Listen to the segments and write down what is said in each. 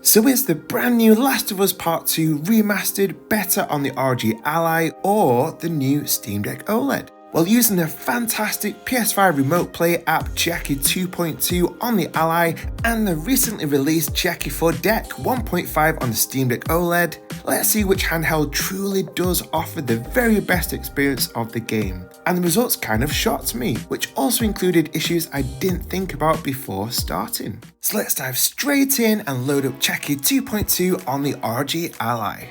So is the brand new Last of Us Part 2 Remastered better on the ROG Ally or the new Steam Deck OLED? Well, using the fantastic PS5 Remote Play app Chiaki 2.2 on the Ally and the recently released Chiaki for Deck 1.5 on the Steam Deck OLED, let's see which handheld truly does offer the very best experience of the game. And the results kind of shocked me, which also included issues I didn't think about before starting. So let's dive straight in and load up Chiaki 2.2 on the ROG Ally.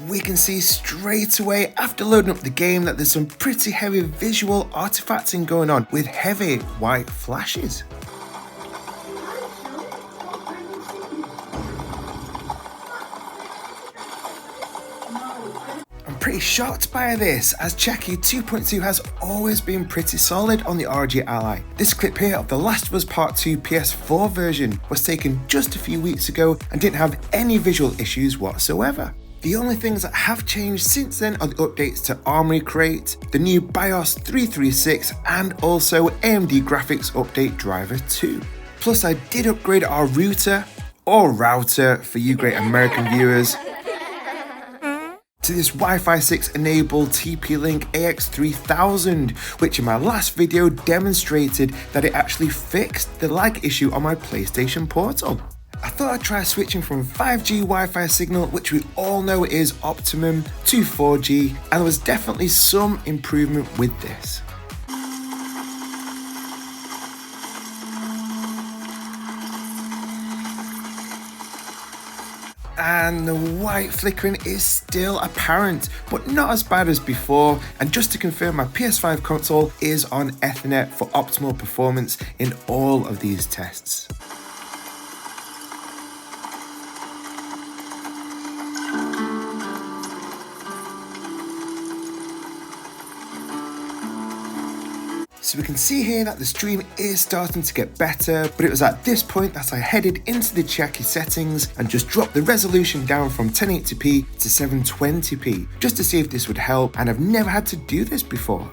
We can see straight away after loading up the game that there's some pretty heavy visual artifacting going on with heavy white flashes. I'm pretty shocked by this, as Chiaki 2.2 has always been pretty solid on the ROG Ally. This clip here of the Last of Us Part 2 PS4 version was taken just a few weeks ago and didn't have any visual issues whatsoever. The only things that have changed since then are the updates to Armory Crate, the new BIOS 336 and also AMD Graphics Update Driver 2. Plus I did upgrade our router, or router for you great American viewers, to this Wi-Fi 6 enabled TP-Link AX3000, which in my last video demonstrated that it actually fixed the lag issue on my PlayStation Portal. I thought I'd try switching from 5G Wi-Fi signal, which we all know is optimum, to 4G, and there was definitely some improvement with this. And the white flickering is still apparent, but not as bad as before. And just to confirm, my PS5 console is on Ethernet for optimal performance in all of these tests. So we can see here that the stream is starting to get better, but it was at this point that I headed into the Chiaki settings and just dropped the resolution down from 1080p to 720p, just to see if this would help, and I've never had to do this before.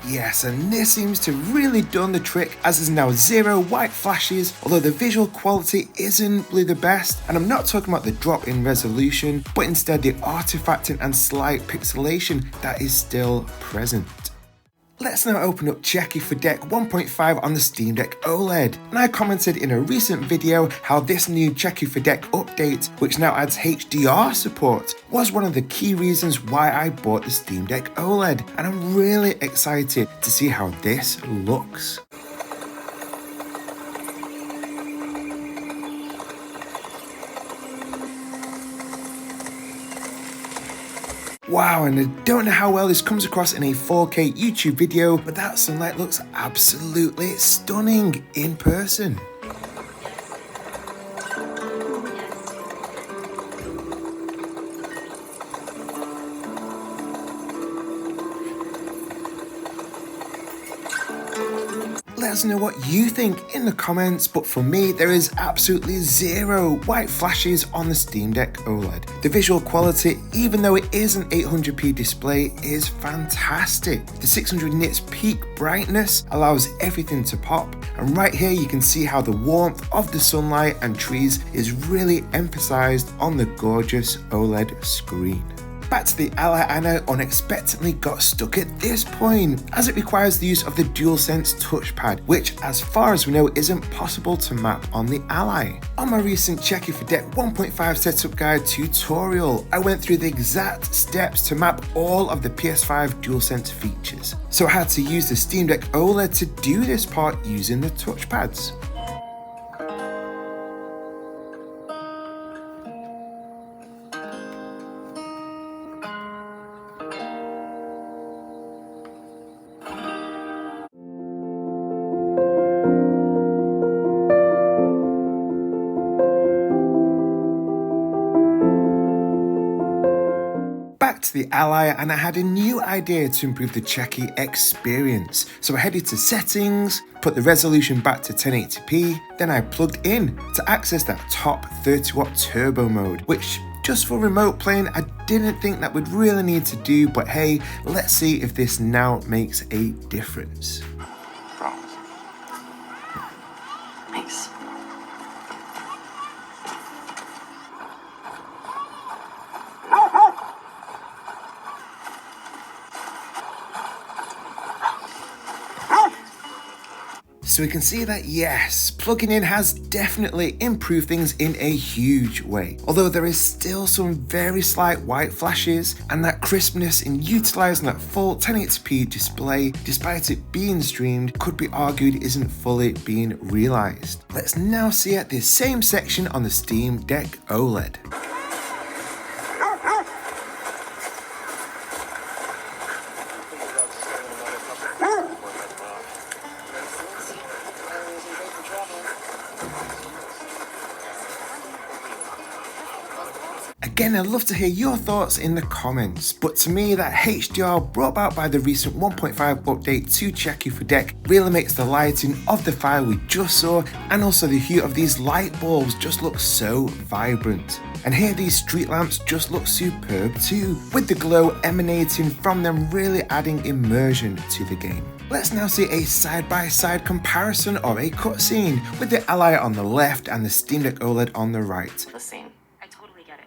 Yes, and this seems to really done the trick, as there's now zero white flashes, although the visual quality isn't really the best, and I'm not talking about the drop in resolution, but instead the artifacting and slight pixelation that is still present. Let's now open up Chiaki for Deck 1.5 on the Steam Deck OLED, and I commented in a recent video how this new Chiaki for Deck update, which now adds HDR support, was one of the key reasons why I bought the Steam Deck OLED, and I'm really excited to see how this looks. Wow, and I don't know how well this comes across in a 4K YouTube video, but that sunlight looks absolutely stunning in person. Let us know what you think in the comments, but for me there is absolutely zero white flashes on the Steam Deck OLED. The visual quality, even though it is an 800p display, is fantastic. The 600 nits peak brightness allows everything to pop, and right here you can see how the warmth of the sunlight and trees is really emphasized on the gorgeous OLED screen. Back to the Ally, and I unexpectedly got stuck at this point, as it requires the use of the DualSense touchpad, which as far as we know isn't possible to map on the Ally. On my recent Chiaki for Deck 1.5 setup guide tutorial, I went through the exact steps to map all of the PS5 DualSense features. So I had to use the Steam Deck OLED to do this part using the touchpads. back to the Ally and I had a new idea to improve the Chiaki experience. So I headed to settings, put the resolution back to 1080p, then I plugged in to access that top 30-watt turbo mode, which just for remote playing I didn't think that we'd really need to do, but hey, let's see if this now makes a difference. Nice. So we can see that yes, plugging in has definitely improved things in a huge way. Although there is still some very slight white flashes, and that crispness in utilising that full 1080p display, despite it being streamed, could be argued isn't fully being realised. Let's now see at this same section on the Steam Deck OLED. Again, I'd love to hear your thoughts in the comments, but to me that HDR brought about by the recent 1.5 update to Chiaki for Deck really makes the lighting of the file we just saw and also the hue of these light bulbs just look so vibrant. And here these street lamps just look superb too, with the glow emanating from them really adding immersion to the game. Let's now see a side-by-side comparison of a cutscene with the Ally on the left and the Steam Deck OLED on the right. The scene. I totally get it.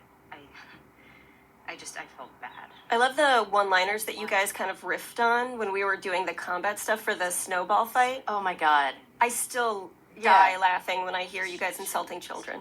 I felt bad. I love the one-liners that you guys kind of riffed on when we were doing the combat stuff for the snowball fight. Oh my god. I still die laughing when I hear you guys insulting children.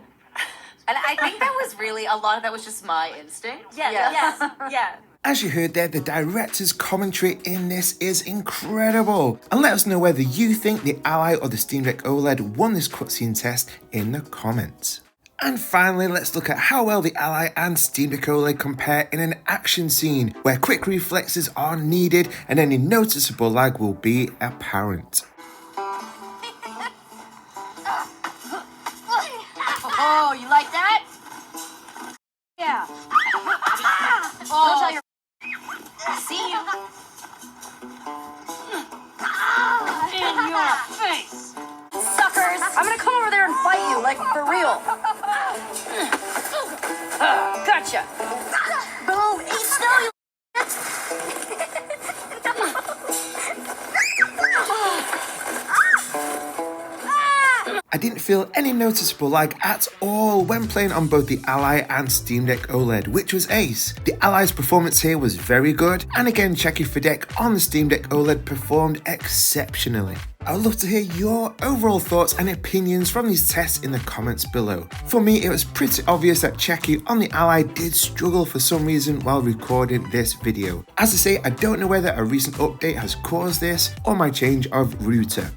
And I think that was really, a lot of that was just my instinct. Yeah. As you heard there, the director's commentary in this is incredible. And let us know whether you think the Ally or the Steam Deck OLED won this cutscene test in the comments. And finally, let's look at how well the Ally and Steam Deck OLED compare in an action scene, where quick reflexes are needed and any noticeable lag will be apparent. Oh, you like that? Yeah. Oh, see you. In your face. Suckers! I'm gonna come over there and fight you, like for real. Gotcha. Boom! Eat snow, you. I didn't feel any noticeable lag at all when playing on both the Ally and Steam Deck OLED, which was ace. The Ally's performance here was very good, and again Chiaki for Deck on the Steam Deck OLED performed exceptionally. I would love to hear your overall thoughts and opinions from these tests in the comments below. For me, it was pretty obvious that Chiaki on the Ally did struggle for some reason while recording this video. As I say, I don't know whether a recent update has caused this or my change of router.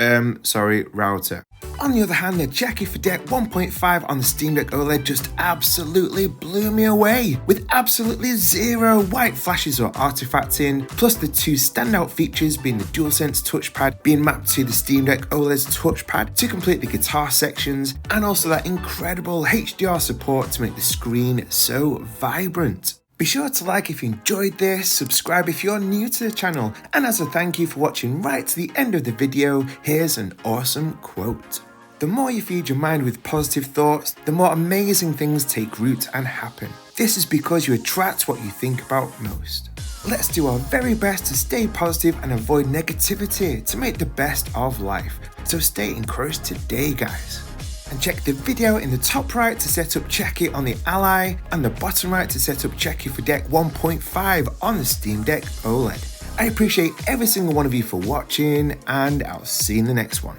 Router. On the other hand, the Chiaki for Deck 1.5 on the Steam Deck OLED just absolutely blew me away, with absolutely zero white flashes or artifacting, plus the two standout features being the DualSense touchpad being mapped to the Steam Deck OLED's touchpad to complete the guitar sections, and also that incredible HDR support to make the screen so vibrant. Be sure to like if you enjoyed this, subscribe if you're new to the channel, and as a thank you for watching right to the end of the video, here's an awesome quote. The more you feed your mind with positive thoughts, the more amazing things take root and happen. This is because you attract what you think about most. Let's do our very best to stay positive and avoid negativity to make the best of life. So stay encouraged today, guys. And check the video in the top right to set up Chiaki on the Ally and the bottom right to set up Chiaki for Deck 1.5 on the Steam Deck OLED. I appreciate every single one of you for watching, and I'll see you in the next one.